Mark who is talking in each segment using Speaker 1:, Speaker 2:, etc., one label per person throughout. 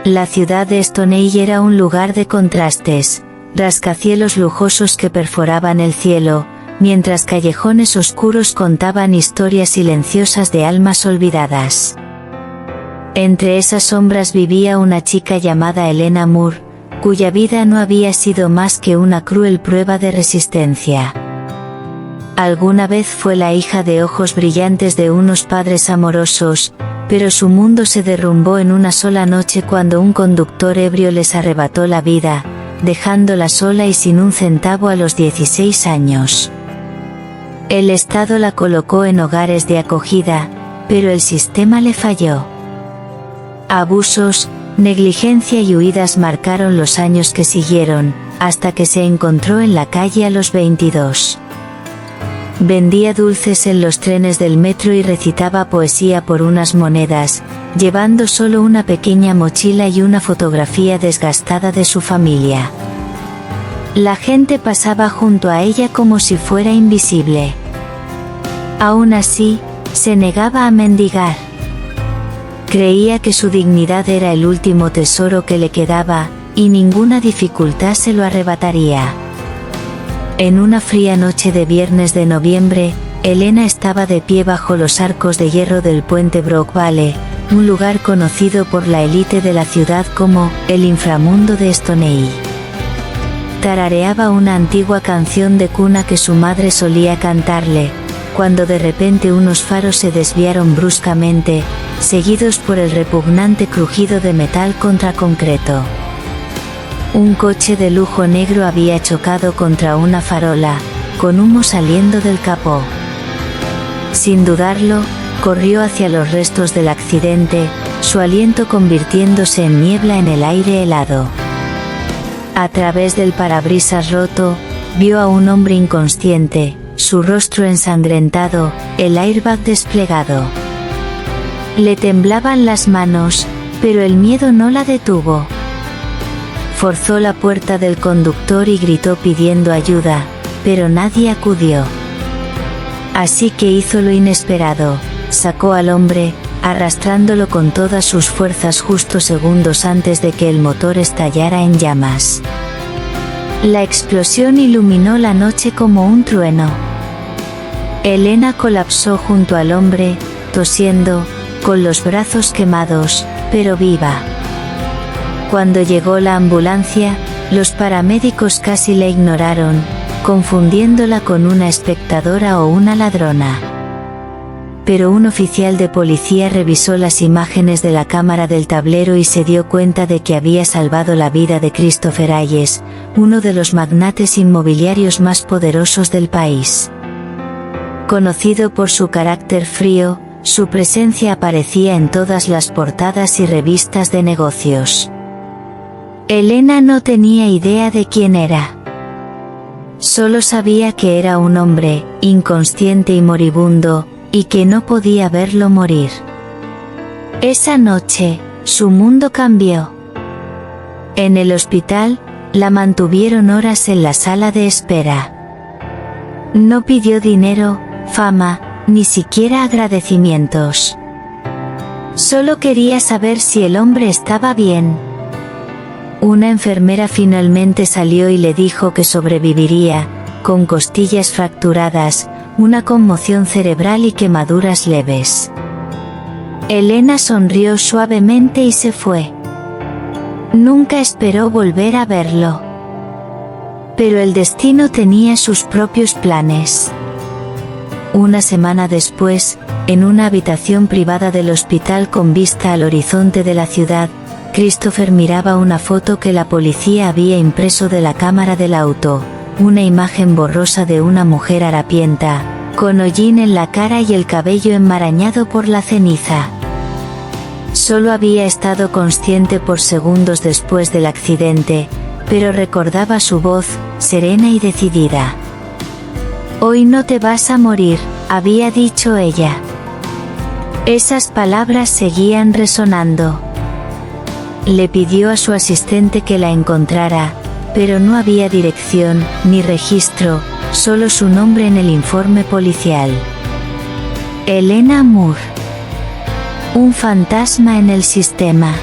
Speaker 1: La ciudad de Stonehenge era un lugar de contrastes, rascacielos lujosos que perforaban el cielo, mientras callejones oscuros contaban historias silenciosas de almas olvidadas. Entre esas sombras vivía una chica llamada Elena Moore, cuya vida no había sido más que una cruel prueba de resistencia. Alguna vez fue la hija de ojos brillantes de unos padres amorosos, pero su mundo se derrumbó en una sola noche cuando un conductor ebrio les arrebató la vida, dejándola sola y sin un centavo a los 16 años. El Estado la colocó en hogares de acogida, pero el sistema le falló. Abusos, negligencia y huidas marcaron los años que siguieron, hasta que se encontró en la calle a los 22. Vendía dulces en los trenes del metro y recitaba poesía por unas monedas, llevando solo una pequeña mochila y una fotografía desgastada de su familia. La gente pasaba junto a ella como si fuera invisible. Aún así, se negaba a mendigar. Creía que su dignidad era el último tesoro que le quedaba, y ninguna dificultad se lo arrebataría. En una fría noche de viernes de noviembre, Elena estaba de pie bajo los arcos de hierro del puente Brook Valley, un lugar conocido por la élite de la ciudad como el inframundo de Stonehenge. Tarareaba una antigua canción de cuna que su madre solía cantarle, cuando de repente unos faros se desviaron bruscamente, seguidos por el repugnante crujido de metal contra concreto. Un coche de lujo negro había chocado contra una farola, con humo saliendo del capó. Sin dudarlo, corrió hacia los restos del accidente, su aliento convirtiéndose en niebla en el aire helado. A través del parabrisas roto, vio a un hombre inconsciente, su rostro ensangrentado, el airbag desplegado. Le temblaban las manos, pero el miedo no la detuvo. Forzó la puerta del conductor y gritó pidiendo ayuda, pero nadie acudió. Así que hizo lo inesperado, sacó al hombre, arrastrándolo con todas sus fuerzas justo segundos antes de que el motor estallara en llamas. La explosión iluminó la noche como un trueno. Elena colapsó junto al hombre, tosiendo, con los brazos quemados, pero viva. Cuando llegó la ambulancia, los paramédicos casi la ignoraron, confundiéndola con una espectadora o una ladrona. Pero un oficial de policía revisó las imágenes de la cámara del tablero y se dio cuenta de que había salvado la vida de Christopher Hayes, uno de los magnates inmobiliarios más poderosos del país. Conocido por su carácter frío, su presencia aparecía en todas las portadas y revistas de negocios. Elena no tenía idea de quién era. Solo sabía que era un hombre, inconsciente y moribundo, y que no podía verlo morir. Esa noche, su mundo cambió. En el hospital, la mantuvieron horas en la sala de espera. No pidió dinero, fama, ni siquiera agradecimientos. Solo quería saber si el hombre estaba bien. Una enfermera finalmente salió y le dijo que sobreviviría, con costillas fracturadas, una conmoción cerebral y quemaduras leves. Elena sonrió suavemente y se fue. Nunca esperó volver a verlo. Pero el destino tenía sus propios planes. Una semana después, en una habitación privada del hospital con vista al horizonte de la ciudad, Christopher miraba una foto que la policía había impreso de la cámara del auto, una imagen borrosa de una mujer harapienta, con hollín en la cara y el cabello enmarañado por la ceniza. Solo había estado consciente por segundos después del accidente, pero recordaba su voz, serena y decidida. «Hoy no te vas a morir», había dicho ella. Esas palabras seguían resonando. Le pidió a su asistente que la encontrara, pero no había dirección, ni registro, solo su nombre en el informe policial. Elena Moore. Un fantasma en el sistema.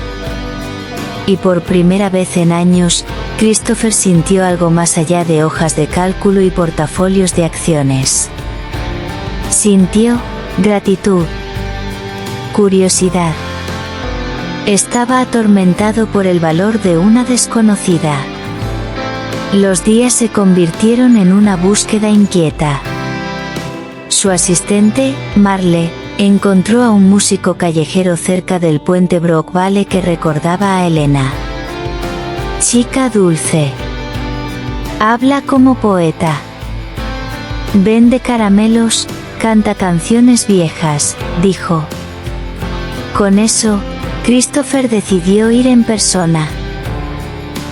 Speaker 1: y por primera vez en años, Christopher sintió algo más allá de hojas de cálculo y portafolios de acciones. Sintió gratitud, curiosidad. Estaba atormentado por el valor de una desconocida. Los días se convirtieron en una búsqueda inquieta. Su asistente, Marle, encontró a un músico callejero cerca del puente Brook Vale que recordaba a Elena. Chica dulce. Habla como poeta. Vende caramelos, canta canciones viejas, dijo. Con eso, Christopher decidió ir en persona.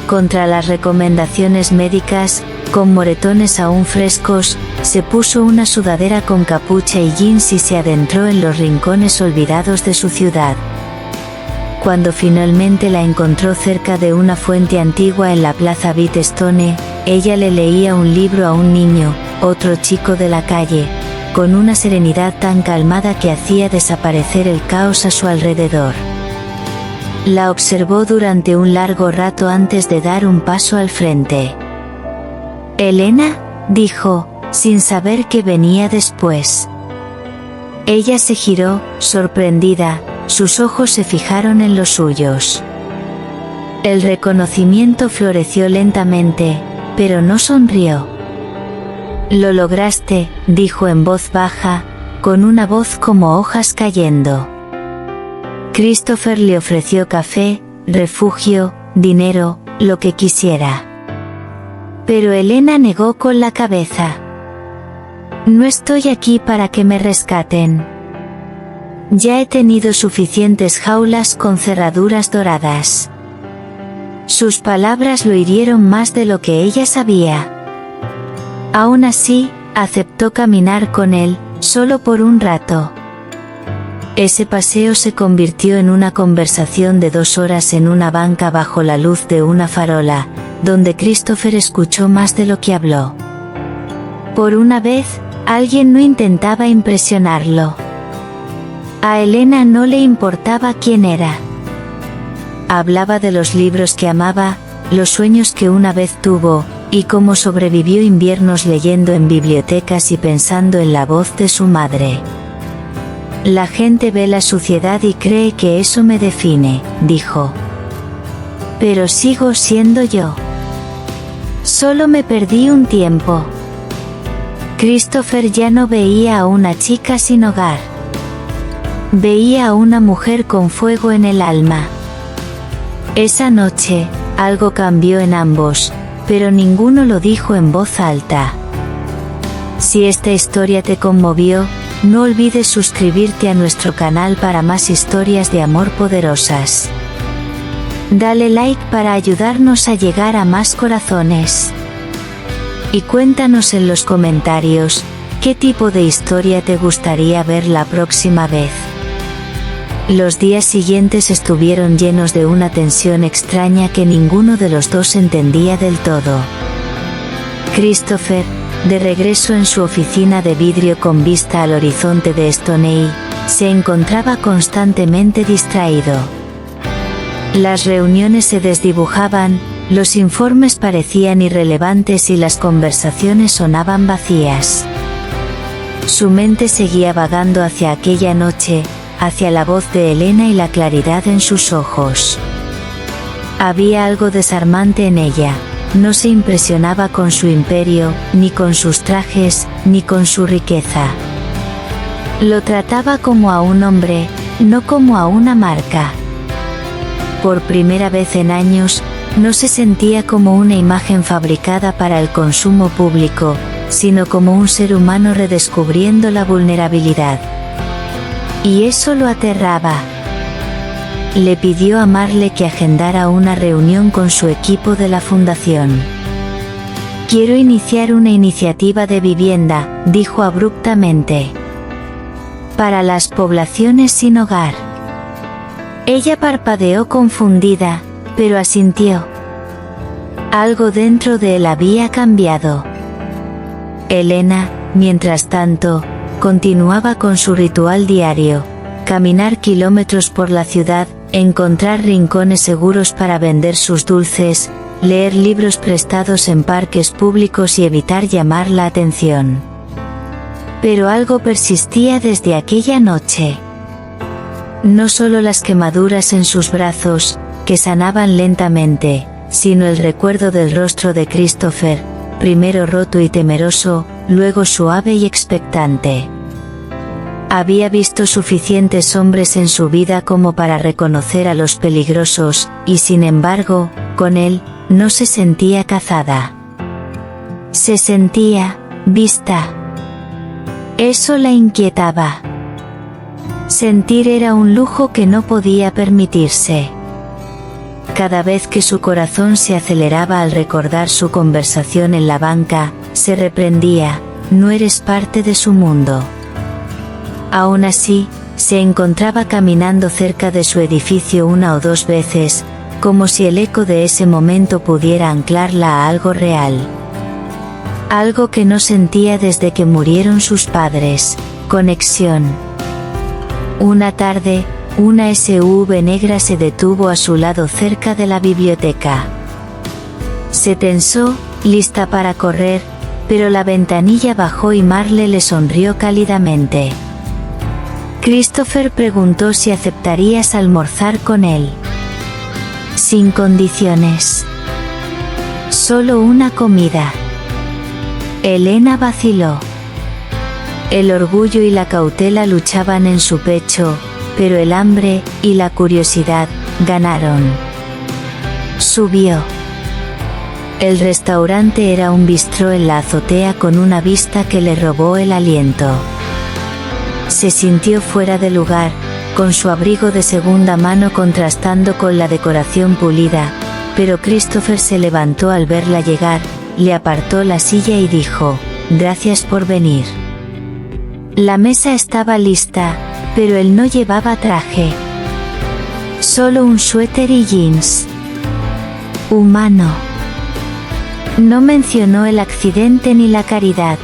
Speaker 1: Contra las recomendaciones médicas, con moretones aún frescos, se puso una sudadera con capucha y jeans y se adentró en los rincones olvidados de su ciudad. Cuando finalmente la encontró cerca de una fuente antigua en la plaza Beatstone, ella le leía un libro a un niño, otro chico de la calle, con una serenidad tan calmada que hacía desaparecer el caos a su alrededor. La observó durante un largo rato antes de dar un paso al frente. «¿Elena?», dijo, sin saber qué venía después. Ella se giró, sorprendida, sus ojos se fijaron en los suyos. El reconocimiento floreció lentamente, pero no sonrió. «Lo lograste», dijo en voz baja, con una voz como hojas cayendo. Christopher le ofreció café, refugio, dinero, lo que quisiera. Pero Elena negó con la cabeza. «No estoy aquí para que me rescaten. Ya he tenido suficientes jaulas con cerraduras doradas». Sus palabras lo hirieron más de lo que ella sabía. Aún así, aceptó caminar con él, solo por un rato. Ese paseo se convirtió en una conversación de 2 horas en una banca bajo la luz de una farola, donde Christopher escuchó más de lo que habló. Por una vez, alguien no intentaba impresionarlo. A Elena no le importaba quién era. Hablaba de los libros que amaba, los sueños que una vez tuvo, y cómo sobrevivió inviernos leyendo en bibliotecas y pensando en la voz de su madre. «La gente ve la suciedad y cree que eso me define», dijo. «Pero sigo siendo yo. Solo me perdí un tiempo». Christopher ya no veía a una chica sin hogar. Veía a una mujer con fuego en el alma. Esa noche, algo cambió en ambos, pero ninguno lo dijo en voz alta. Si esta historia te conmovió, no olvides suscribirte a nuestro canal para más historias de amor poderosas. Dale like para ayudarnos a llegar a más corazones. Y cuéntanos en los comentarios, ¿qué tipo de historia te gustaría ver la próxima vez? Los días siguientes estuvieron llenos de una tensión extraña que ninguno de los dos entendía del todo. Christopher, de regreso en su oficina de vidrio con vista al horizonte de Stoney, se encontraba constantemente distraído. Las reuniones se desdibujaban, los informes parecían irrelevantes y las conversaciones sonaban vacías. Su mente seguía vagando hacia aquella noche, hacia la voz de Elena y la claridad en sus ojos. Había algo desarmante en ella. No se impresionaba con su imperio, ni con sus trajes, ni con su riqueza. Lo trataba como a un hombre, no como a una marca. Por primera vez en años, no se sentía como una imagen fabricada para el consumo público, sino como un ser humano redescubriendo la vulnerabilidad. Y eso lo aterraba. Le pidió a Marle que agendara una reunión con su equipo de la fundación. «Quiero iniciar una iniciativa de vivienda», dijo abruptamente. «Para las poblaciones sin hogar». Ella parpadeó confundida, pero asintió. Algo dentro de él había cambiado. Elena, mientras tanto, continuaba con su ritual diario, caminar kilómetros por la ciudad, encontrar rincones seguros para vender sus dulces, leer libros prestados en parques públicos y evitar llamar la atención. Pero algo persistía desde aquella noche. No solo las quemaduras en sus brazos, que sanaban lentamente, sino el recuerdo del rostro de Christopher, primero roto y temeroso, luego suave y expectante. Había visto suficientes hombres en su vida como para reconocer a los peligrosos, y sin embargo, con él, no se sentía cazada. Se sentía vista. Eso la inquietaba. Sentir era un lujo que no podía permitirse. Cada vez que su corazón se aceleraba al recordar su conversación en la banca, se reprendía: no eres parte de su mundo. Aún así, se encontraba caminando cerca de su edificio una o dos veces, como si el eco de ese momento pudiera anclarla a algo real. Algo que no sentía desde que murieron sus padres: conexión. Una tarde, una SUV negra se detuvo a su lado cerca de la biblioteca. Se tensó, lista para correr, pero la ventanilla bajó y Marle le sonrió cálidamente. Christopher preguntó si aceptarías almorzar con él. Sin condiciones. Solo una comida. Elena vaciló. El orgullo y la cautela luchaban en su pecho, pero el hambre y la curiosidad ganaron. Subió. El restaurante era un bistró en la azotea con una vista que le robó el aliento. Se sintió fuera de lugar, con su abrigo de segunda mano contrastando con la decoración pulida, pero Christopher se levantó al verla llegar, le apartó la silla y dijo: gracias por venir. La mesa estaba lista, pero él no llevaba traje. Solo un suéter y jeans. Humano. No mencionó el accidente ni la caridad.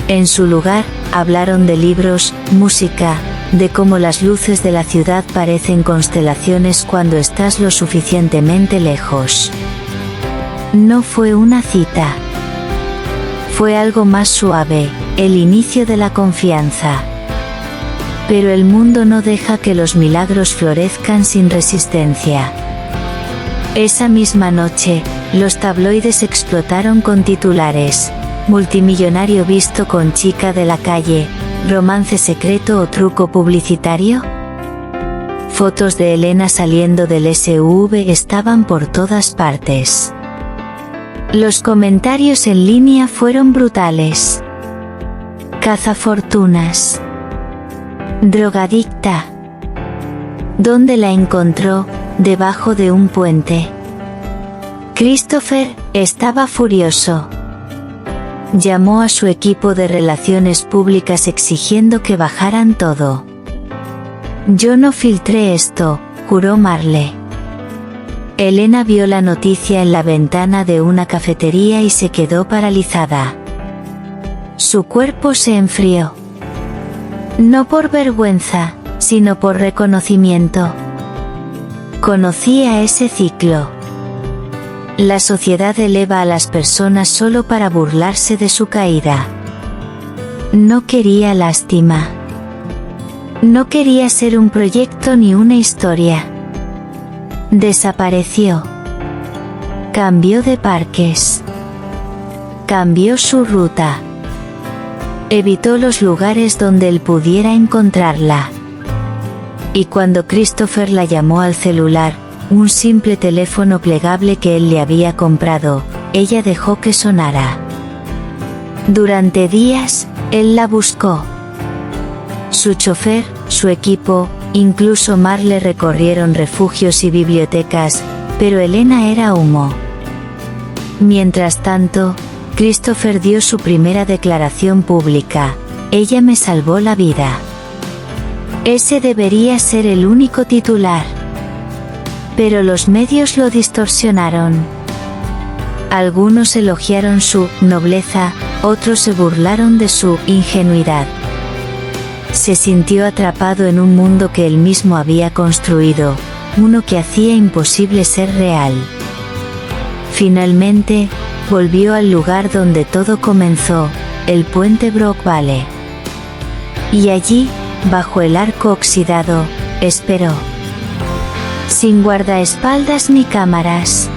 Speaker 1: En su lugar, hablaron de libros, música, de cómo las luces de la ciudad parecen constelaciones cuando estás lo suficientemente lejos. No fue una cita. Fue algo más suave, el inicio de la confianza. Pero el mundo no deja que los milagros florezcan sin resistencia. Esa misma noche, los tabloides explotaron con titulares: multimillonario visto con chica de la calle, romance secreto o truco publicitario. Fotos de Elena saliendo del SUV estaban por todas partes. Los comentarios en línea fueron brutales. Cazafortunas. Drogadicta. ¿Dónde la encontró? Debajo de un puente. Christopher estaba furioso. Llamó a su equipo de relaciones públicas exigiendo que bajaran todo. Yo no filtré esto, juró Marle. Elena vio la noticia en la ventana de una cafetería y se quedó paralizada. Su cuerpo se enfrió. No por vergüenza, sino por reconocimiento. Conocía ese ciclo. La sociedad eleva a las personas solo para burlarse de su caída. No quería lástima. No quería ser un proyecto ni una historia. Desapareció. Cambió de parques. Cambió su ruta. Evitó los lugares donde él pudiera encontrarla. Y cuando Christopher la llamó al celular, un simple teléfono plegable que él le había comprado, ella dejó que sonara. Durante días, él la buscó. Su chofer, su equipo, incluso Marle recorrieron refugios y bibliotecas, pero Elena era humo. Mientras tanto, Christopher dio su primera declaración pública: ella me salvó la vida. Ese debería ser el único titular. Pero los medios lo distorsionaron. Algunos elogiaron su nobleza, otros se burlaron de su ingenuidad. Se sintió atrapado en un mundo que él mismo había construido, uno que hacía imposible ser real. Finalmente, volvió al lugar donde todo comenzó, el puente Brook Valley. Y allí, bajo el arco oxidado, esperó. Sin guardaespaldas ni cámaras.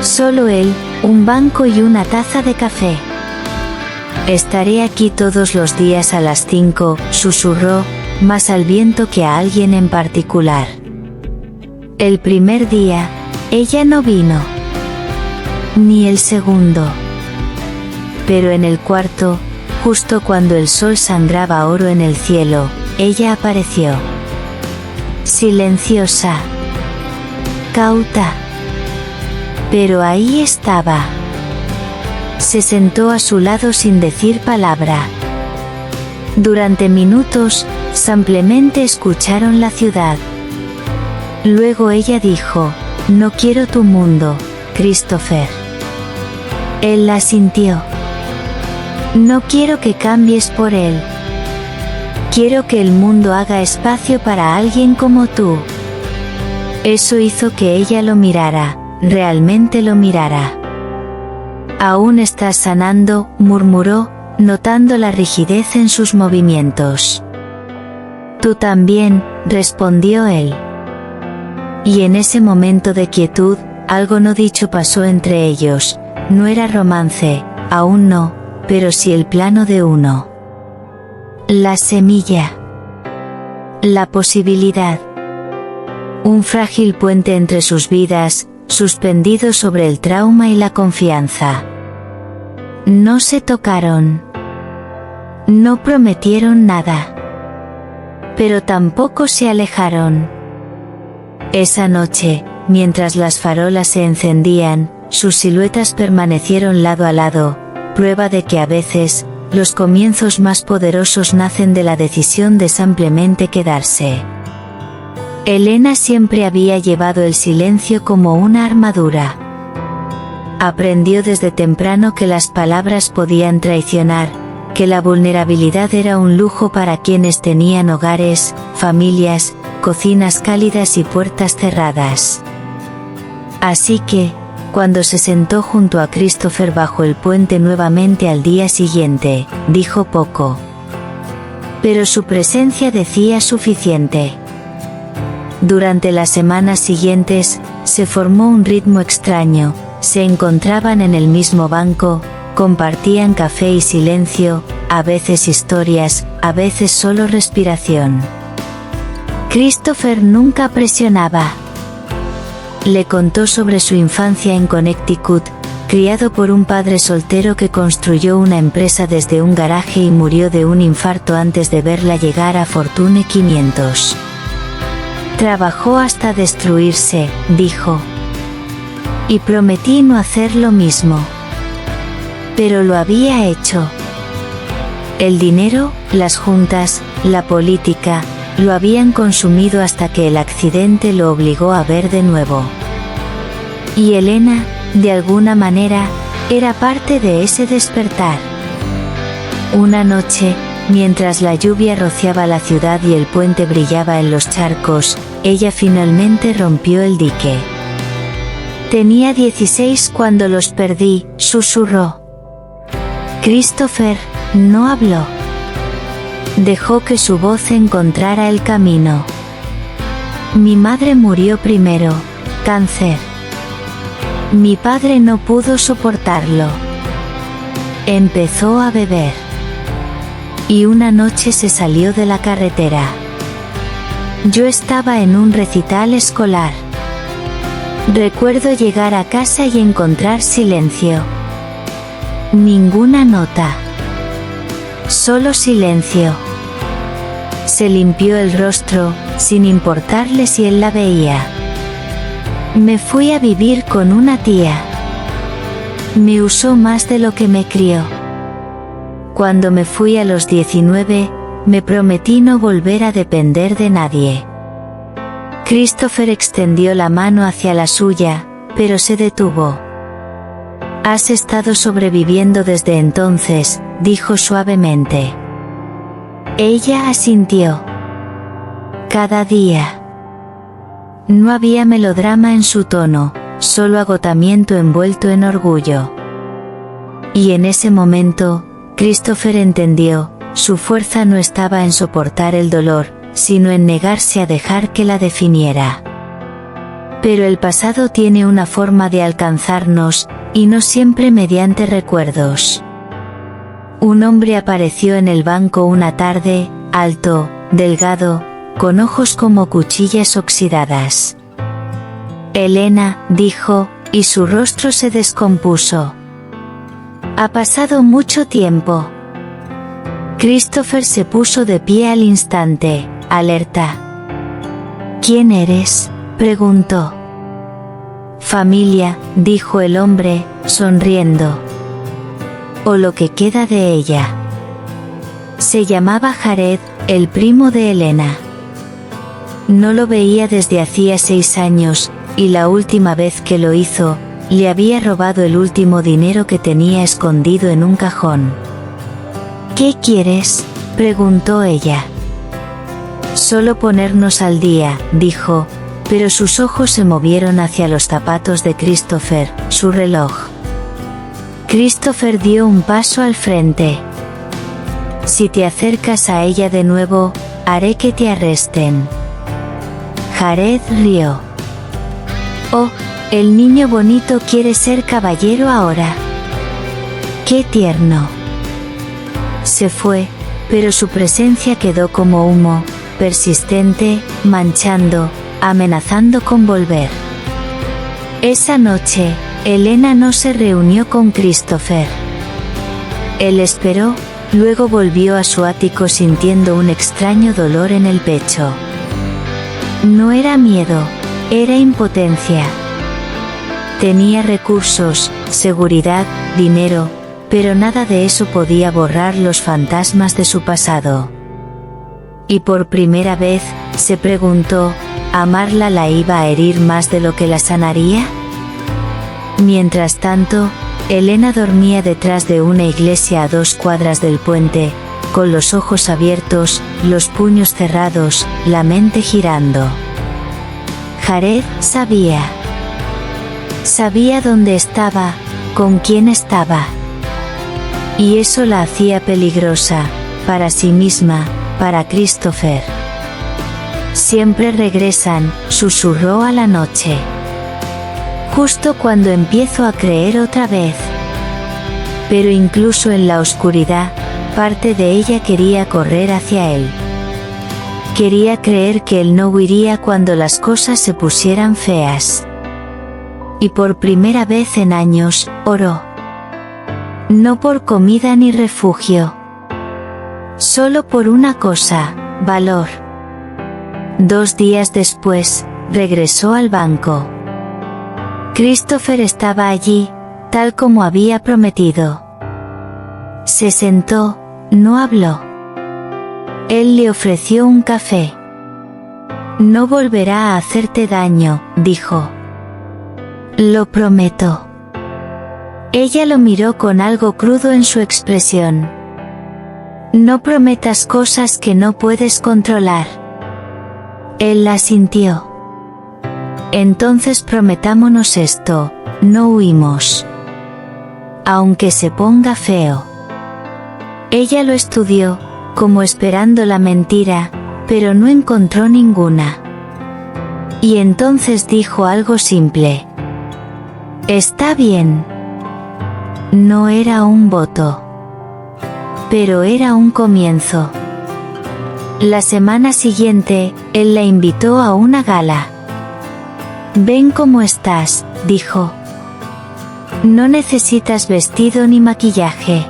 Speaker 1: Solo él, un banco y una taza de café. Estaré aquí todos los días a las 5, susurró, más al viento que a alguien en particular. El primer día, ella no vino. Ni el segundo. Pero en el cuarto, justo cuando el sol sangraba oro en el cielo, ella apareció. Silenciosa. Cauta. Pero ahí estaba. Se sentó a su lado sin decir palabra. Durante minutos, simplemente escucharon la ciudad. Luego ella dijo, no quiero tu mundo, Christopher. Él la sintió. No quiero que cambies por él. Quiero que el mundo haga espacio para alguien como tú. Eso hizo que ella lo mirara, realmente lo mirara. Aún estás sanando, murmuró, notando la rigidez en sus movimientos. Tú también, respondió él. Y en ese momento de quietud, algo no dicho pasó entre ellos. No era romance, aún no, pero sí el plano de uno. La semilla. La posibilidad. Un frágil puente entre sus vidas, suspendido sobre el trauma y la confianza. No se tocaron. No prometieron nada. Pero tampoco se alejaron. Esa noche, mientras las farolas se encendían, sus siluetas permanecieron lado a lado, prueba de que a veces, los comienzos más poderosos nacen de la decisión de simplemente quedarse. Elena siempre había llevado el silencio como una armadura. Aprendió desde temprano que las palabras podían traicionar, que la vulnerabilidad era un lujo para quienes tenían hogares, familias, cocinas cálidas y puertas cerradas. Así que, cuando se sentó junto a Christopher bajo el puente nuevamente al día siguiente, dijo poco. Pero su presencia decía suficiente. Durante las semanas siguientes, se formó un ritmo extraño, se encontraban en el mismo banco, compartían café y silencio, a veces historias, a veces solo respiración. Christopher nunca presionaba. Le contó sobre su infancia en Connecticut, criado por un padre soltero que construyó una empresa desde un garaje y murió de un infarto antes de verla llegar a Fortune 500. Trabajó hasta destruirse, dijo. Y prometí no hacer lo mismo. Pero lo había hecho. El dinero, las juntas, la política, lo habían consumido hasta que el accidente lo obligó a ver de nuevo. Y Elena, de alguna manera, era parte de ese despertar. Una noche, mientras la lluvia rociaba la ciudad y el puente brillaba en los charcos, ella finalmente rompió el dique. Tenía 16 cuando los perdí, susurró. Christopher no habló. Dejó que su voz encontrara el camino. Mi madre murió primero, cáncer. Mi padre no pudo soportarlo. Empezó a beber. Y una noche se salió de la carretera. Yo estaba en un recital escolar. Recuerdo llegar a casa y encontrar silencio. Ninguna nota. Solo silencio. Se limpió el rostro, sin importarle si él la veía. Me fui a vivir con una tía. Me usó más de lo que me crió. Cuando me fui a los 19, me prometí no volver a depender de nadie. Christopher extendió la mano hacia la suya, pero se detuvo. Has estado sobreviviendo desde entonces, dijo suavemente. Ella asintió. Cada día. No había melodrama en su tono, solo agotamiento envuelto en orgullo. Y en ese momento, Christopher entendió, su fuerza no estaba en soportar el dolor, sino en negarse a dejar que la definiera. Pero el pasado tiene una forma de alcanzarnos, y no siempre mediante recuerdos. Un hombre apareció en el banco una tarde, alto, delgado, con ojos como cuchillas oxidadas. Elena, dijo, y su rostro se descompuso. Ha pasado mucho tiempo. Christopher se puso de pie al instante, alerta. ¿Quién eres?, preguntó. Familia, dijo el hombre, sonriendo. O lo que queda de ella. Se llamaba Jared, el primo de Elena. No lo veía desde hacía 6 años, y la última vez que lo hizo, le había robado el último dinero que tenía escondido en un cajón. ¿Qué quieres?, preguntó ella. Solo ponernos al día, dijo, pero sus ojos se movieron hacia los zapatos de Christopher, su reloj. Christopher dio un paso al frente. Si te acercas a ella de nuevo, haré que te arresten. Jared rió. Oh, el niño bonito quiere ser caballero ahora. ¡Qué tierno! Se fue, pero su presencia quedó como humo, persistente, manchando, amenazando con volver. Esa noche, Elena no se reunió con Christopher. Él esperó, luego volvió a su ático sintiendo un extraño dolor en el pecho. No era miedo, era impotencia. Tenía recursos, seguridad, dinero, pero nada de eso podía borrar los fantasmas de su pasado. Y por primera vez, se preguntó, ¿amarla la iba a herir más de lo que la sanaría? Mientras tanto, Elena dormía detrás de una iglesia a 2 cuadras del puente, con los ojos abiertos, los puños cerrados, la mente girando. Jared sabía. Sabía dónde estaba, con quién estaba. Y eso la hacía peligrosa, para sí misma, para Christopher. Siempre regresan, susurró a la noche. Justo cuando empiezo a creer otra vez. Pero incluso en la oscuridad, parte de ella quería correr hacia él. Quería creer que él no huiría cuando las cosas se pusieran feas. Y por primera vez en años, oró. No por comida ni refugio. Solo por una cosa, valor. 2 días después, regresó al banco. Christopher estaba allí, tal como había prometido. Se sentó, no habló. Él le ofreció un café. No volverá a hacerte daño, dijo. Lo prometo. Ella lo miró con algo crudo en su expresión. No prometas cosas que no puedes controlar. Él la sintió. Entonces prometámonos esto, no huimos. Aunque se ponga feo. Ella lo estudió, como esperando la mentira, pero no encontró ninguna. Y entonces dijo algo simple. Está bien. No era un voto. Pero era un comienzo. La semana siguiente, él la invitó a una gala. Ven cómo estás, dijo. No necesitas vestido ni maquillaje.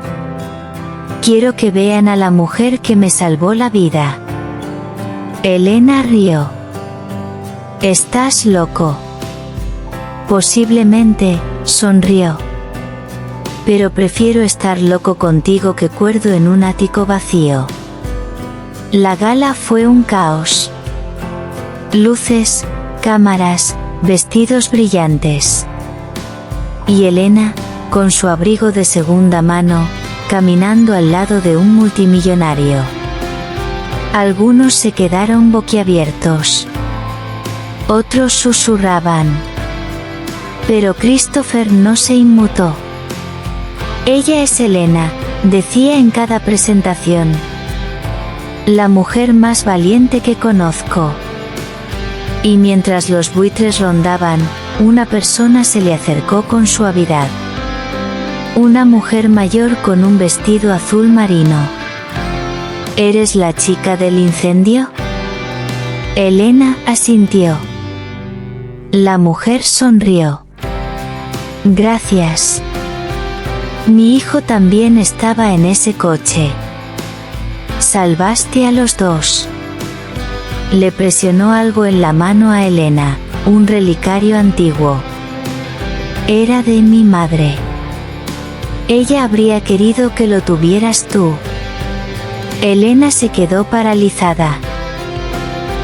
Speaker 1: Quiero que vean a la mujer que me salvó la vida. Elena rió. Estás loco. Posiblemente, sonrió. Pero prefiero estar loco contigo que cuerdo en un ático vacío. La gala fue un caos. Luces, cámaras, vestidos brillantes. Y Elena, con su abrigo de segunda mano, caminando al lado de un multimillonario. Algunos se quedaron boquiabiertos. Otros susurraban. Pero Christopher no se inmutó. Ella es Elena, decía en cada presentación. La mujer más valiente que conozco. Y mientras los buitres rondaban, una persona se le acercó con suavidad. Una mujer mayor con un vestido azul marino. ¿Eres la chica del incendio? Elena asintió. La mujer sonrió. Gracias. Mi hijo también estaba en ese coche. Salvaste a los dos. Le presionó algo en la mano a Elena, un relicario antiguo. Era de mi madre. Ella habría querido que lo tuvieras tú. Elena se quedó paralizada.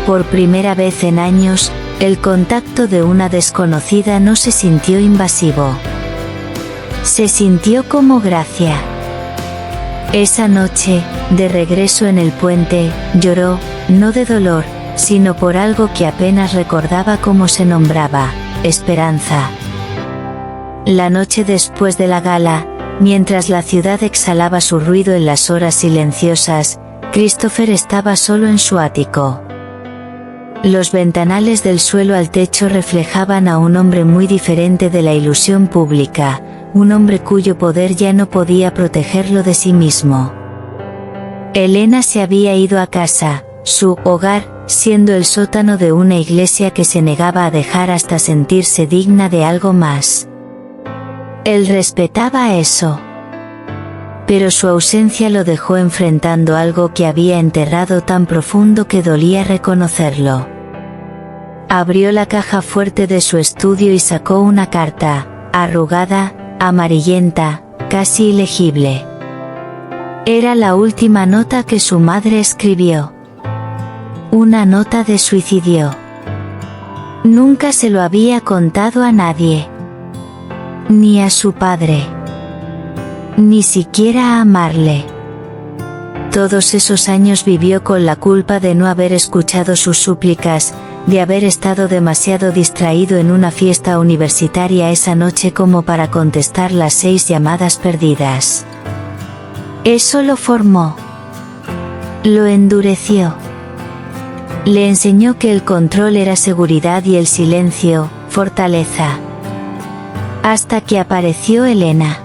Speaker 1: Por primera vez en años, el contacto de una desconocida no se sintió invasivo. Se sintió como gracia. Esa noche, de regreso en el puente, lloró, no de dolor, sino por algo que apenas recordaba cómo se nombraba, esperanza. La noche después de la gala, mientras la ciudad exhalaba su ruido en las horas silenciosas, Christopher estaba solo en su ático. Los ventanales del suelo al techo reflejaban a un hombre muy diferente de la ilusión pública, un hombre cuyo poder ya no podía protegerlo de sí mismo. Elena se había ido a casa, su hogar, siendo el sótano de una iglesia que se negaba a dejar hasta sentirse digna de algo más. Él respetaba eso. Pero su ausencia lo dejó enfrentando algo que había enterrado tan profundo que dolía reconocerlo. Abrió la caja fuerte de su estudio y sacó una carta, arrugada, amarillenta, casi ilegible. Era la última nota que su madre escribió. Una nota de suicidio. Nunca se lo había contado a nadie. Ni a su padre. Ni siquiera a Marle. Todos esos años vivió con la culpa de no haber escuchado sus súplicas, de haber estado demasiado distraído en una fiesta universitaria esa noche como para contestar las 6 llamadas perdidas. Eso lo formó. Lo endureció. Le enseñó que el control era seguridad y el silencio, fortaleza. Hasta que apareció Elena.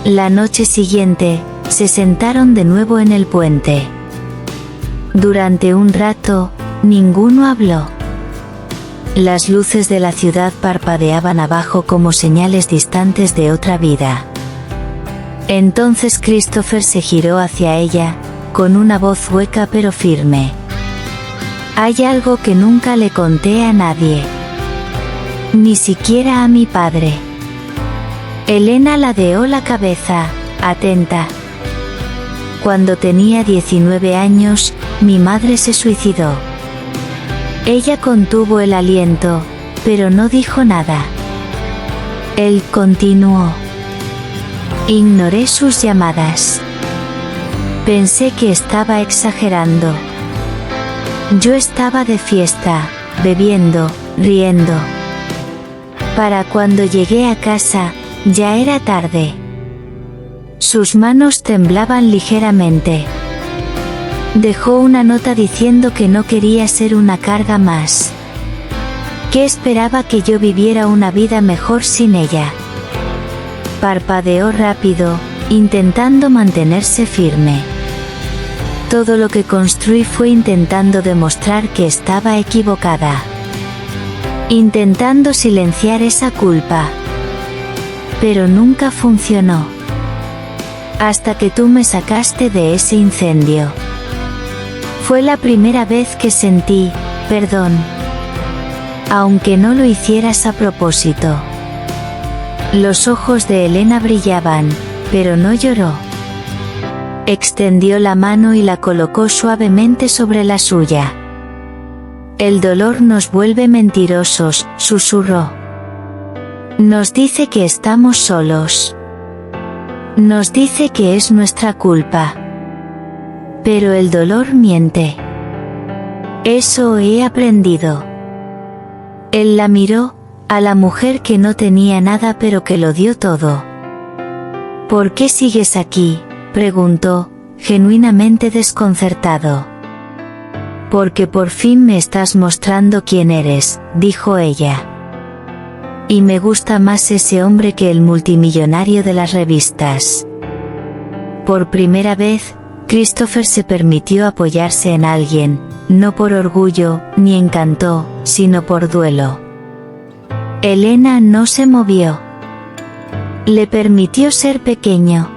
Speaker 1: La noche siguiente, se sentaron de nuevo en el puente. Durante un rato, ninguno habló. Las luces de la ciudad parpadeaban abajo como señales distantes de otra vida. Entonces Christopher se giró hacia ella, con una voz hueca pero firme. Hay algo que nunca le conté a nadie. Ni siquiera a mi padre. Elena ladeó la cabeza, atenta. Cuando tenía 19 años, mi madre se suicidó. Ella contuvo el aliento, pero no dijo nada. Él continuó. Ignoré sus llamadas. Pensé que estaba exagerando. Yo estaba de fiesta, bebiendo, riendo. Para cuando llegué a casa, ya era tarde. Sus manos temblaban ligeramente. Dejó una nota diciendo que no quería ser una carga más. Que esperaba que yo viviera una vida mejor sin ella. Parpadeó rápido, intentando mantenerse firme. Todo lo que construí fue intentando demostrar que estaba equivocada. Intentando silenciar esa culpa. Pero nunca funcionó. Hasta que tú me sacaste de ese incendio. Fue la primera vez que sentí perdón. Aunque no lo hicieras a propósito. Los ojos de Elena brillaban, pero no lloró. Extendió la mano y la colocó suavemente sobre la suya. El dolor nos vuelve mentirosos, susurró. Nos dice que estamos solos. Nos dice que es nuestra culpa. pero el dolor miente. Eso he aprendido. Él la miró, a la mujer que no tenía nada pero que lo dio todo. ¿Por qué sigues aquí?, preguntó, genuinamente desconcertado. Porque por fin me estás mostrando quién eres, dijo ella. Y me gusta más ese hombre que el multimillonario de las revistas. Por primera vez, Christopher se permitió apoyarse en alguien, no por orgullo, ni encanto, sino por duelo. Elena no se movió. Le permitió ser pequeño.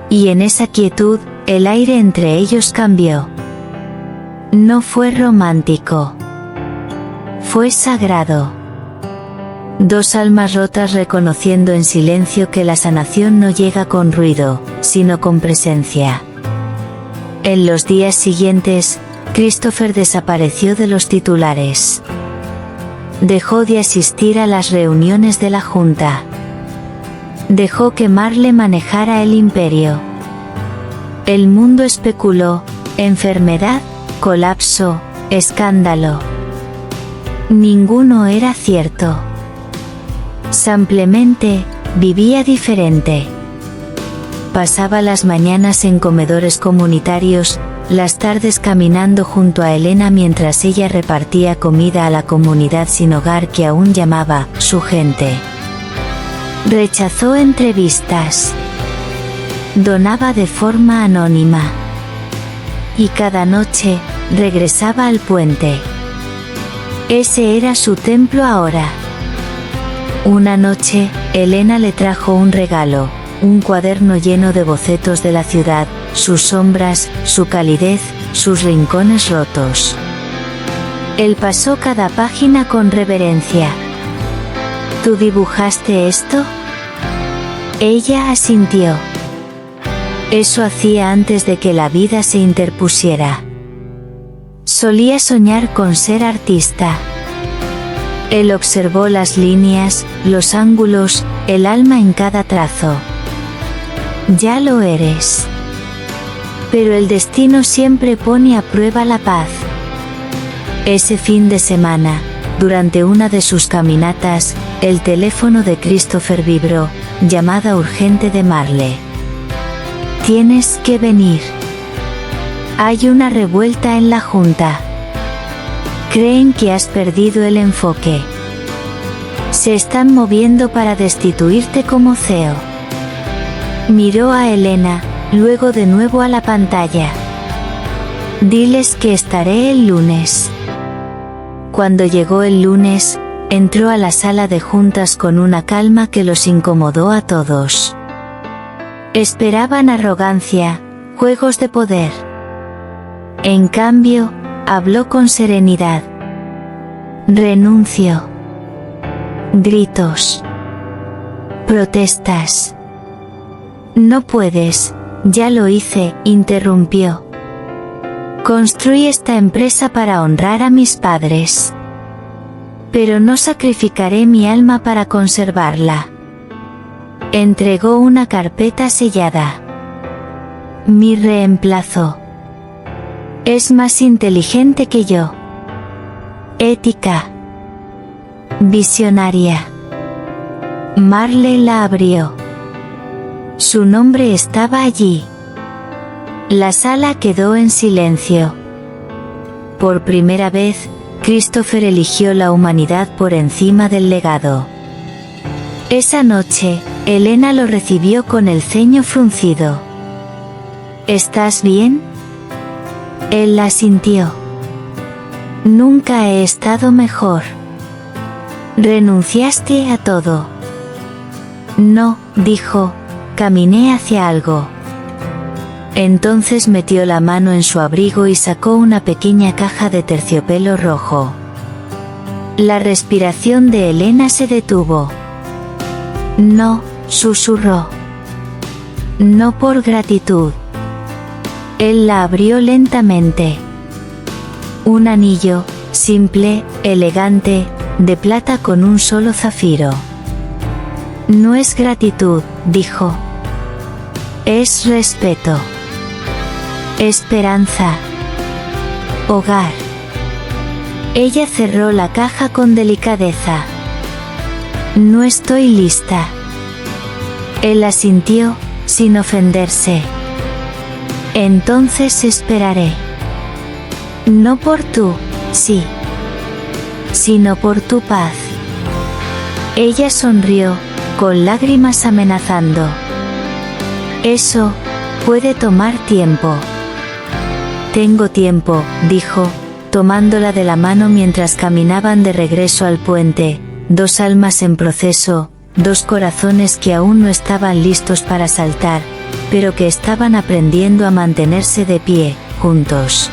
Speaker 1: Y en esa quietud, el aire entre ellos cambió. No fue romántico. Fue sagrado. Dos almas rotas reconociendo en silencio que la sanación no llega con ruido, sino con presencia. En los días siguientes, Christopher desapareció de los titulares. Dejó de asistir a las reuniones de la Junta. Dejó que Marle manejara el imperio. El mundo especuló: enfermedad, colapso, escándalo. Ninguno era cierto. Simplemente, vivía diferente. Pasaba las mañanas en comedores comunitarios, las tardes caminando junto a Elena mientras ella repartía comida a la comunidad sin hogar que aún llamaba su gente. Rechazó entrevistas. Donaba de forma anónima. Y cada noche, regresaba al puente. Ese era su templo ahora. Una noche, Elena le trajo un regalo, un cuaderno lleno de bocetos de la ciudad, sus sombras, su calidez, sus rincones rotos. Él pasó cada página con reverencia. ¿Tú dibujaste esto? Ella asintió. Eso hacía antes de que la vida se interpusiera. Solía soñar con ser artista. Él observó las líneas, los ángulos, el alma en cada trazo. Ya lo eres. Pero el destino siempre pone a prueba la paz. Ese fin de semana, durante una de sus caminatas, el teléfono de Christopher vibró, llamada urgente de Marle. Tienes que venir. Hay una revuelta en la Junta. Creen que has perdido el enfoque. Se están moviendo para destituirte como CEO. Miró a Elena, luego de nuevo a la pantalla. Diles que estaré el lunes. Cuando llegó el lunes, entró a la sala de juntas con una calma que los incomodó a todos. Esperaban arrogancia, juegos de poder. En cambio, habló con serenidad. Renuncio. Gritos. Protestas. No puedes, ya lo hice, interrumpió. Construí esta empresa para honrar a mis padres. Pero no sacrificaré mi alma para conservarla. Entregó una carpeta sellada. Mi reemplazo. Es más inteligente que yo. Ética. Visionaria. Marle la abrió. Su nombre estaba allí. La sala quedó en silencio. Por primera vez, Christopher eligió la humanidad por encima del legado. Esa noche, Elena lo recibió con el ceño fruncido. ¿Estás bien? Él la sintió. Nunca he estado mejor. Renunciaste a todo. No, dijo, caminé hacia algo. Entonces metió la mano en su abrigo y sacó una pequeña caja de terciopelo rojo. La respiración de Elena se detuvo. No, susurró. No por gratitud. Él la abrió lentamente. Un anillo, simple, elegante, de plata con un solo zafiro. No es gratitud, dijo. Es respeto. Esperanza. Hogar. Ella cerró la caja con delicadeza. No estoy lista. Él asintió, sin ofenderse. Entonces esperaré. No por tu sí, sino por tu paz. Ella sonrió, con lágrimas amenazando. Eso puede tomar tiempo. Tengo tiempo, dijo, tomándola de la mano mientras caminaban de regreso al puente, dos almas en proceso, dos corazones que aún no estaban listos para saltar, pero que estaban aprendiendo a mantenerse de pie, juntos.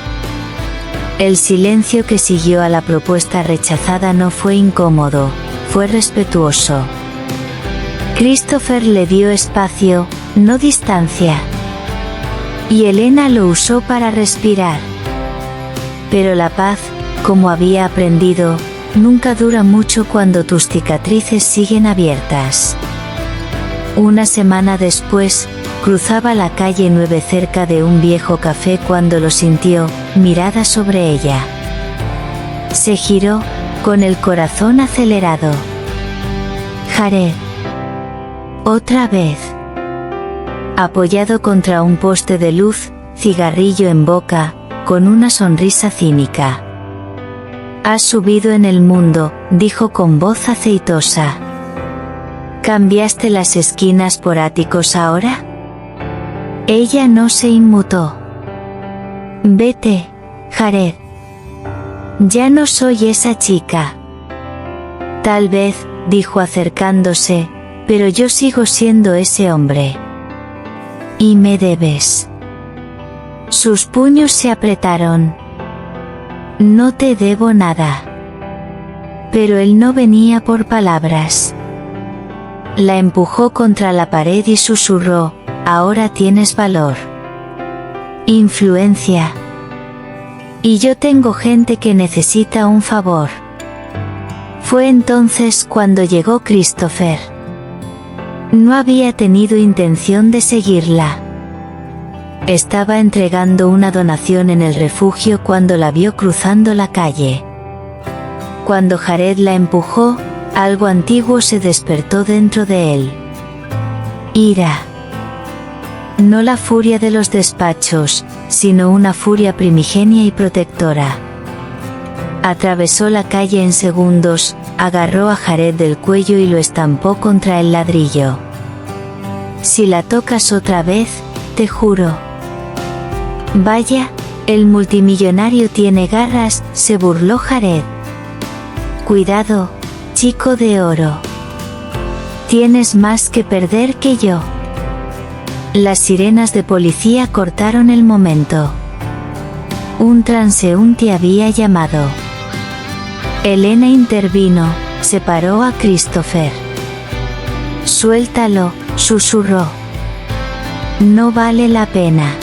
Speaker 1: El silencio que siguió a la propuesta rechazada no fue incómodo, fue respetuoso. Christopher le dio espacio, no distancia. Y Elena lo usó para respirar. Pero la paz, como había aprendido, nunca dura mucho cuando tus cicatrices siguen abiertas. Una semana después, cruzaba la calle 9 cerca de un viejo café cuando lo sintió, mirada sobre ella. Se giró, con el corazón acelerado. Jared. Otra vez. Apoyado contra un poste de luz, cigarrillo en boca, con una sonrisa cínica. Has subido en el mundo, dijo con voz aceitosa. ¿Cambiaste las esquinas por áticos ahora? Ella no se inmutó. Vete, Jared. Ya no soy esa chica. Tal vez, dijo acercándose, pero yo sigo siendo ese hombre. Y me debes. Sus puños se apretaron. No te debo nada. Pero él no venía por palabras. La empujó contra la pared y susurró, ahora tienes valor. Influencia. Y yo tengo gente que necesita un favor. Fue entonces cuando llegó Christopher. No había tenido intención de seguirla. Estaba entregando una donación en el refugio cuando la vio cruzando la calle. Cuando Jared la empujó, algo antiguo se despertó dentro de él. Ira. No la furia de los despachos, sino una furia primigenia y protectora. Atravesó la calle en segundos, agarró a Jared del cuello y lo estampó contra el ladrillo. Si la tocas otra vez, te juro. Vaya, el multimillonario tiene garras, se burló Jared. Cuidado, chico de oro. Tienes más que perder que yo. Las sirenas de policía cortaron el momento. Un transeúnte había llamado. Elena intervino, separó a Christopher. Suéltalo, susurró. No vale la pena.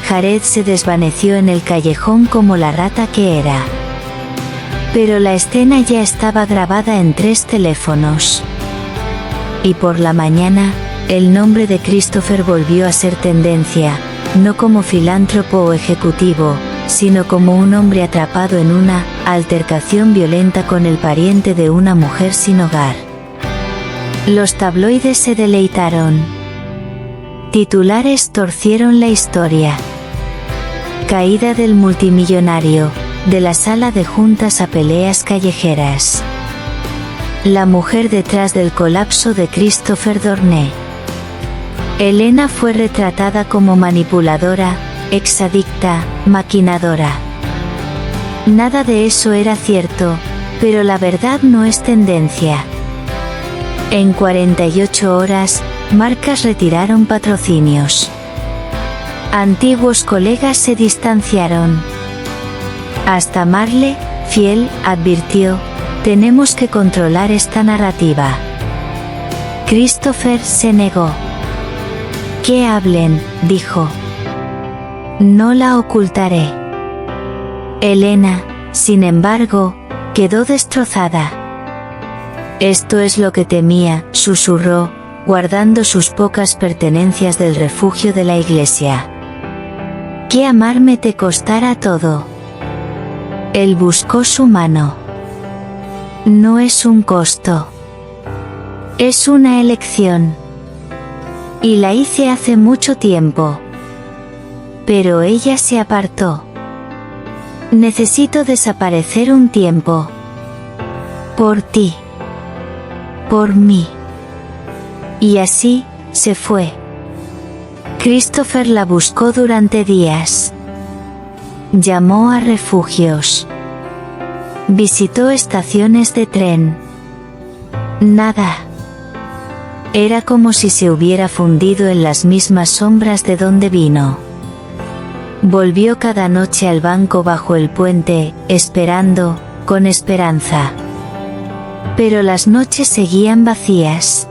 Speaker 1: Jared se desvaneció en el callejón como la rata que era. Pero la escena ya estaba grabada en 3 teléfonos. Y por la mañana, el nombre de Christopher volvió a ser tendencia, no como filántropo o ejecutivo, sino como un hombre atrapado en una altercación violenta con el pariente de una mujer sin hogar. Los tabloides se deleitaron. Titulares torcieron la historia. Caída del multimillonario, de la sala de juntas a peleas callejeras. La mujer detrás del colapso de Christopher Dorné. Elena fue retratada como manipuladora, exadicta, maquinadora. Nada de eso era cierto, pero la verdad no es tendencia. En 48 horas, marcas retiraron patrocinios. Antiguos colegas se distanciaron. Hasta Marle, fiel, advirtió, tenemos que controlar esta narrativa. Christopher se negó. Que hablen, dijo. No la ocultaré. Elena, sin embargo, quedó destrozada. Esto es lo que temía, susurró, guardando sus pocas pertenencias del refugio de la iglesia. Que amarme te costara todo. Él buscó su mano. No es un costo. Es una elección. Y la hice hace mucho tiempo. Pero ella se apartó. Necesito desaparecer un tiempo. Por ti. Por mí. Y así, se fue. Christopher la buscó durante días. Llamó a refugios. Visitó estaciones de tren. Nada. Era como si se hubiera fundido en las mismas sombras de donde vino. Volvió cada noche al banco bajo el puente, esperando, con esperanza. Pero las noches seguían vacías.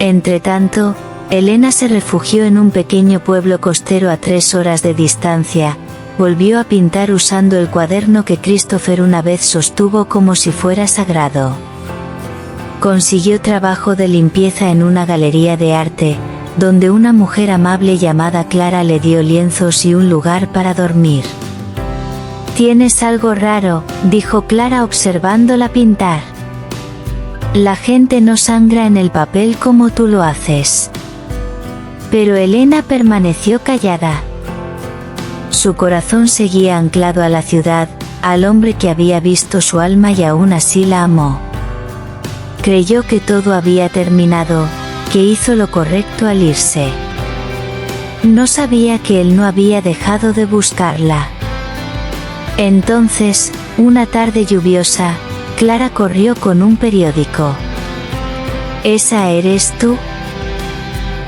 Speaker 1: Entretanto, Elena se refugió en un pequeño pueblo costero a 3 horas de distancia. Volvió a pintar usando el cuaderno que Christopher una vez sostuvo como si fuera sagrado. Consiguió trabajo de limpieza en una galería de arte, donde una mujer amable llamada Clara le dio lienzos y un lugar para dormir. «Tienes algo raro», dijo Clara observándola pintar. «La gente no sangra en el papel como tú lo haces». Pero Elena permaneció callada. Su corazón seguía anclado a la ciudad, al hombre que había visto su alma y aún así la amó. Creyó que todo había terminado, que hizo lo correcto al irse. No sabía que él no había dejado de buscarla. Entonces, una tarde lluviosa, Clara corrió con un periódico. «¿Esa eres tú?»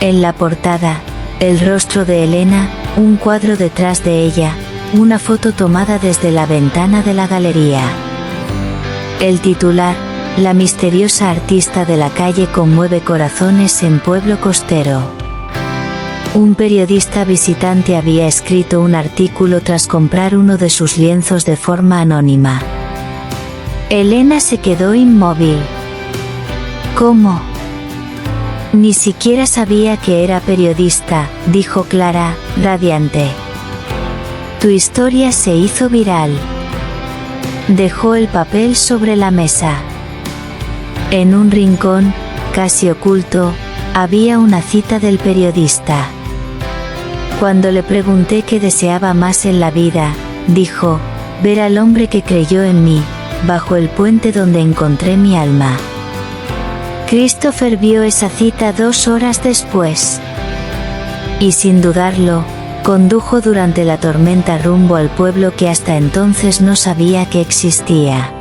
Speaker 1: En la portada, el rostro de Elena, un cuadro detrás de ella, una foto tomada desde la ventana de la galería. El titular: «La misteriosa artista de la calle conmueve corazones en pueblo costero». Un periodista visitante había escrito un artículo tras comprar uno de sus lienzos de forma anónima. Elena se quedó inmóvil. «¿Cómo?» «Ni siquiera sabía que era periodista», dijo Clara, radiante. «Tu historia se hizo viral». Dejó el papel sobre la mesa. En un rincón, casi oculto, había una cita del periodista. Cuando le pregunté qué deseaba más en la vida, dijo: «Ver al hombre que creyó en mí, bajo el puente donde encontré mi alma». Christopher vio esa cita 2 horas después. Y sin dudarlo, condujo durante la tormenta rumbo al pueblo que hasta entonces no sabía que existía.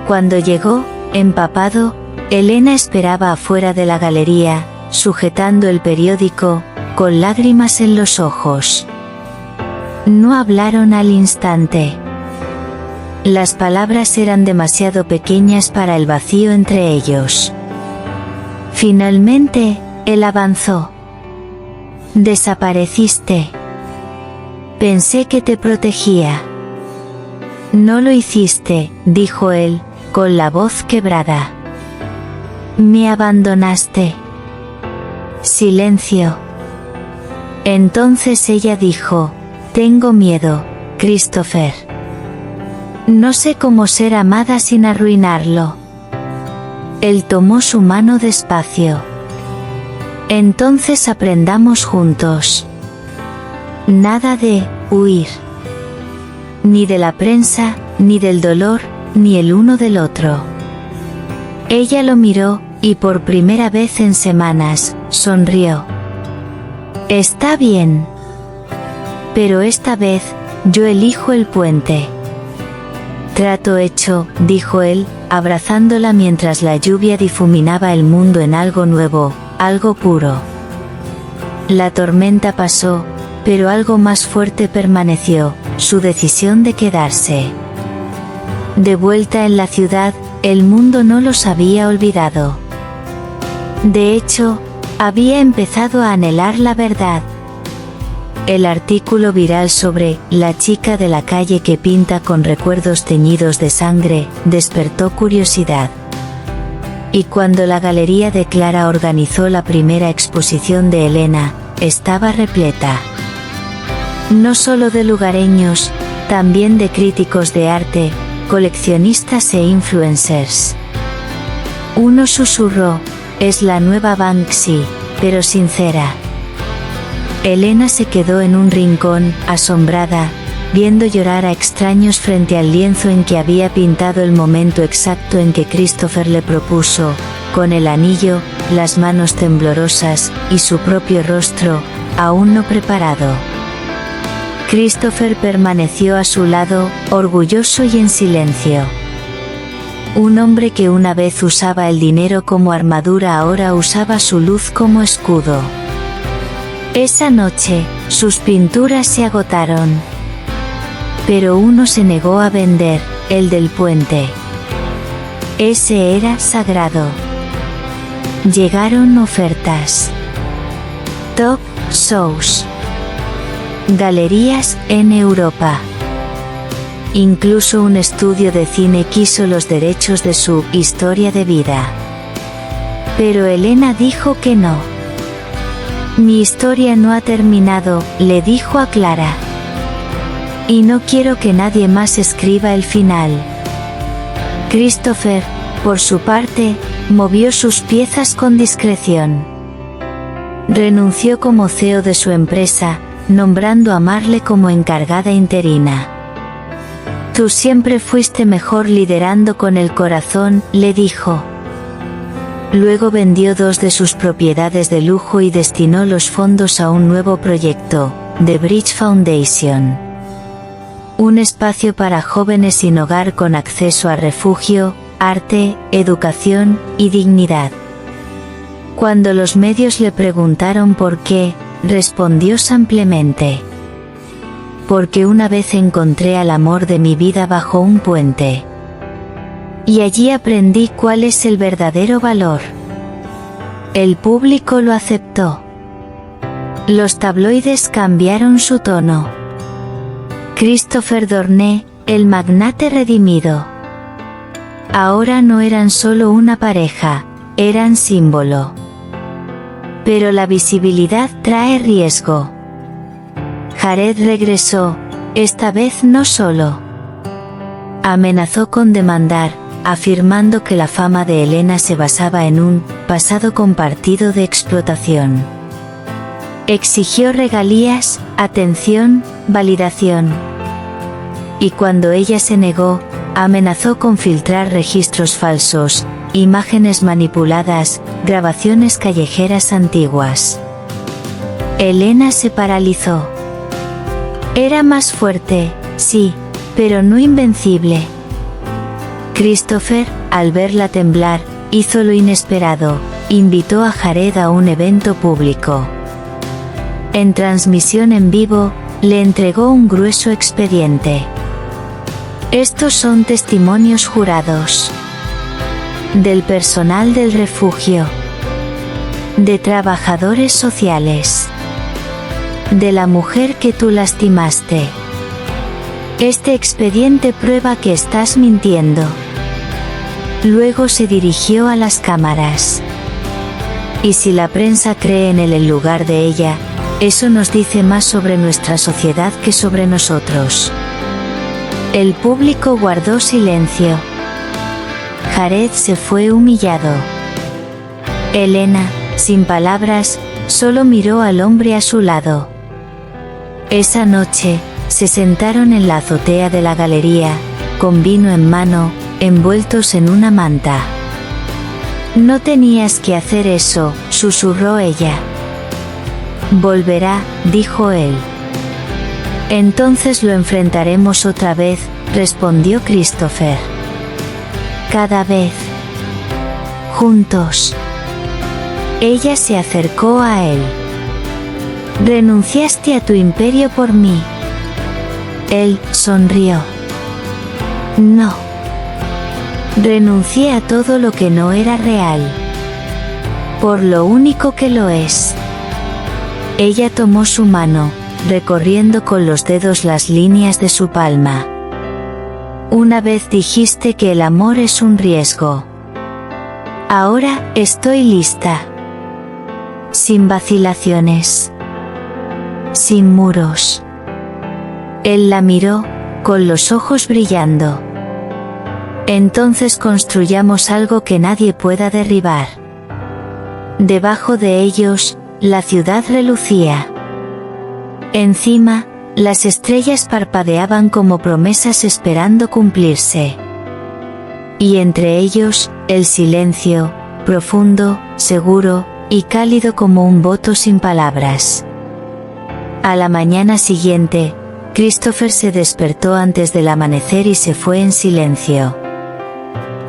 Speaker 1: Cuando llegó, empapado, Elena esperaba afuera de la galería, sujetando el periódico, con lágrimas en los ojos. No hablaron al instante. Las palabras eran demasiado pequeñas para el vacío entre ellos. Finalmente, él avanzó. «Desapareciste. Pensé que te protegía». «No lo hiciste», dijo él, con la voz quebrada. «Me abandonaste». Silencio. Entonces ella dijo: «Tengo miedo, Christopher. No sé cómo ser amada sin arruinarlo». Él tomó su mano despacio. «Entonces aprendamos juntos. Nada de huir. Ni de la prensa, ni del dolor, ni el uno del otro». Ella lo miró, y por primera vez en semanas, sonrió. «Está bien. Pero esta vez, yo elijo el puente». «Trato hecho», dijo él, abrazándola mientras la lluvia difuminaba el mundo en algo nuevo, algo puro. La tormenta pasó, pero algo más fuerte permaneció: su decisión de quedarse. De vuelta en la ciudad, el mundo no los había olvidado. De hecho, había empezado a anhelar la verdad. El artículo viral sobre «la chica de la calle que pinta con recuerdos teñidos de sangre» despertó curiosidad. Y cuando la galería de Clara organizó la primera exposición de Elena, estaba repleta. No solo de lugareños, también de críticos de arte, coleccionistas e influencers. Uno susurró: es la nueva Banksy, pero sincera. Elena se quedó en un rincón, asombrada, viendo llorar a extraños frente al lienzo en que había pintado el momento exacto en que Christopher le propuso, con el anillo, las manos temblorosas, y su propio rostro, aún no preparado. Christopher permaneció a su lado, orgulloso y en silencio. Un hombre que una vez usaba el dinero como armadura ahora usaba su luz como escudo. Esa noche, sus pinturas se agotaron. Pero uno se negó a vender, el del puente. Ese era sagrado. Llegaron ofertas. Top shows. Galerías en Europa. Incluso un estudio de cine quiso los derechos de su historia de vida. Pero Elena dijo que no. Mi historia no ha terminado, le dijo a Clara. Y no quiero que nadie más escriba el final. Christopher, por su parte, movió sus piezas con discreción. Renunció como CEO de su empresa, nombrando a Marle como encargada interina. Tú siempre fuiste mejor liderando con el corazón, le dijo. Luego vendió 2 de sus propiedades de lujo y destinó los fondos a un nuevo proyecto, The Bridge Foundation. Un espacio para jóvenes sin hogar con acceso a refugio, arte, educación y dignidad. Cuando los medios le preguntaron por qué, respondió simplemente: porque una vez encontré al amor de mi vida bajo un puente. Y allí aprendí cuál es el verdadero valor. El público lo aceptó. Los tabloides cambiaron su tono. Christopher Dorné, el magnate redimido. Ahora no eran solo una pareja, eran símbolo. Pero la visibilidad trae riesgo. Jared regresó, esta vez no solo. Amenazó con demandar, afirmando que la fama de Elena se basaba en un pasado compartido de explotación. Exigió regalías, atención, validación. Y cuando ella se negó, amenazó con filtrar registros falsos, imágenes manipuladas, grabaciones callejeras antiguas. Elena se paralizó. Era más fuerte, sí, pero no invencible. Christopher, al verla temblar, hizo lo inesperado, invitó a Jared a un evento público. En transmisión en vivo, le entregó un grueso expediente. Estos son testimonios jurados. Del personal del refugio. De trabajadores sociales. De la mujer que tú lastimaste. Este expediente prueba que estás mintiendo. Luego se dirigió a las cámaras. Y si la prensa cree en él en lugar de ella, eso nos dice más sobre nuestra sociedad que sobre nosotros. El público guardó silencio. Jared se fue humillado. Elena, sin palabras, solo miró al hombre a su lado. Esa noche, se sentaron en la azotea de la galería, con vino en mano, envueltos en una manta. No tenías que hacer eso, susurró ella. Volverá, dijo él. Entonces lo enfrentaremos otra vez, respondió Christopher. Cada vez. Juntos. Ella se acercó a él. Renunciaste a tu imperio por mí. Él sonrió. No. Renuncié a todo lo que no era real. Por lo único que lo es. Ella tomó su mano, recorriendo con los dedos las líneas de su palma. Una vez dijiste que el amor es un riesgo. Ahora estoy lista. Sin vacilaciones. Sin muros. Él la miró, con los ojos brillando. Entonces construyamos algo que nadie pueda derribar. Debajo de ellos, la ciudad relucía. Encima, las estrellas parpadeaban como promesas esperando cumplirse. Y entre ellos, el silencio, profundo, seguro, y cálido como un voto sin palabras. A la mañana siguiente, Christopher se despertó antes del amanecer y se fue en silencio.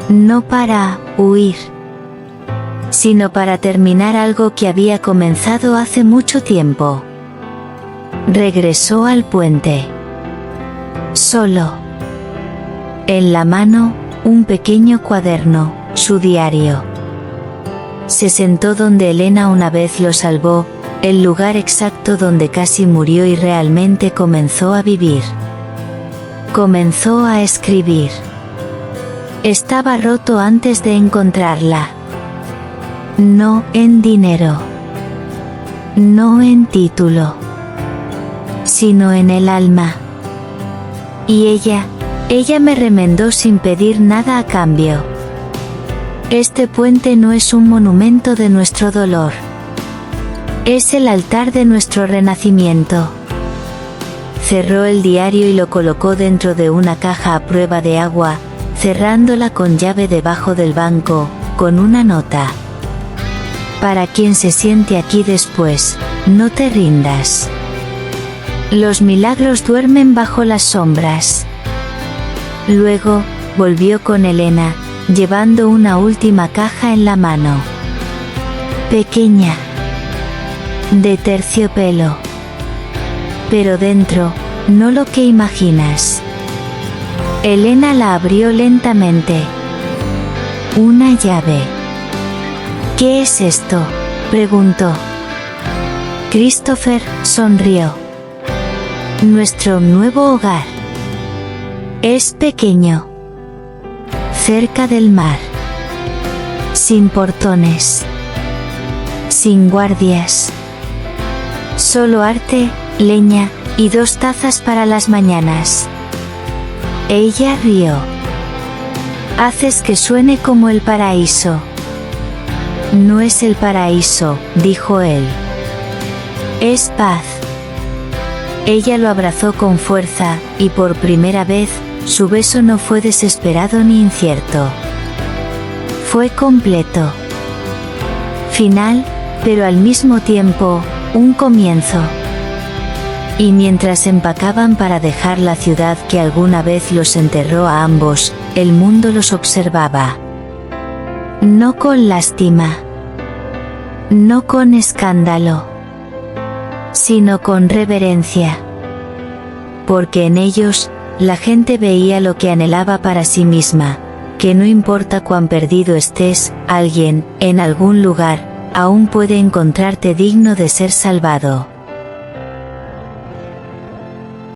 Speaker 1: No para huir, sino para terminar algo que había comenzado hace mucho tiempo. Regresó al puente. Solo. En la mano, un pequeño cuaderno, su diario. Se sentó donde Elena una vez lo salvó, el lugar exacto donde casi murió, y realmente comenzó a vivir. Comenzó a escribir. Estaba roto antes de encontrarla. No en dinero. No en título. Sino en el alma. Y ella me remendó sin pedir nada a cambio. Este puente no es un monumento de nuestro dolor. Es el altar de nuestro renacimiento. Cerró el diario y lo colocó dentro de una caja a prueba de agua, cerrándola con llave debajo del banco, con una nota. Para quien se siente aquí después, no te rindas. Los milagros duermen bajo las sombras. Luego, volvió con Elena, llevando una última caja en la mano. Pequeña. De terciopelo. Pero dentro, no lo que imaginas. Elena la abrió lentamente. Una llave. ¿Qué es esto?, preguntó. Christopher sonrió. Nuestro nuevo hogar. Es pequeño. Cerca del mar. Sin portones. Sin guardias. Solo arte, leña, y 2 tazas para las mañanas. Ella rió. Haces que suene como el paraíso. No es el paraíso, dijo él. Es paz. Ella lo abrazó con fuerza, y por primera vez, su beso no fue desesperado ni incierto. Fue completo. Final, pero al mismo tiempo, un comienzo. Y mientras empacaban para dejar la ciudad que alguna vez los enterró a ambos, el mundo los observaba. No con lástima. No con escándalo. Sino con reverencia. Porque en ellos, la gente veía lo que anhelaba para sí misma, que no importa cuán perdido estés, alguien, en algún lugar, aún puede encontrarte digno de ser salvado.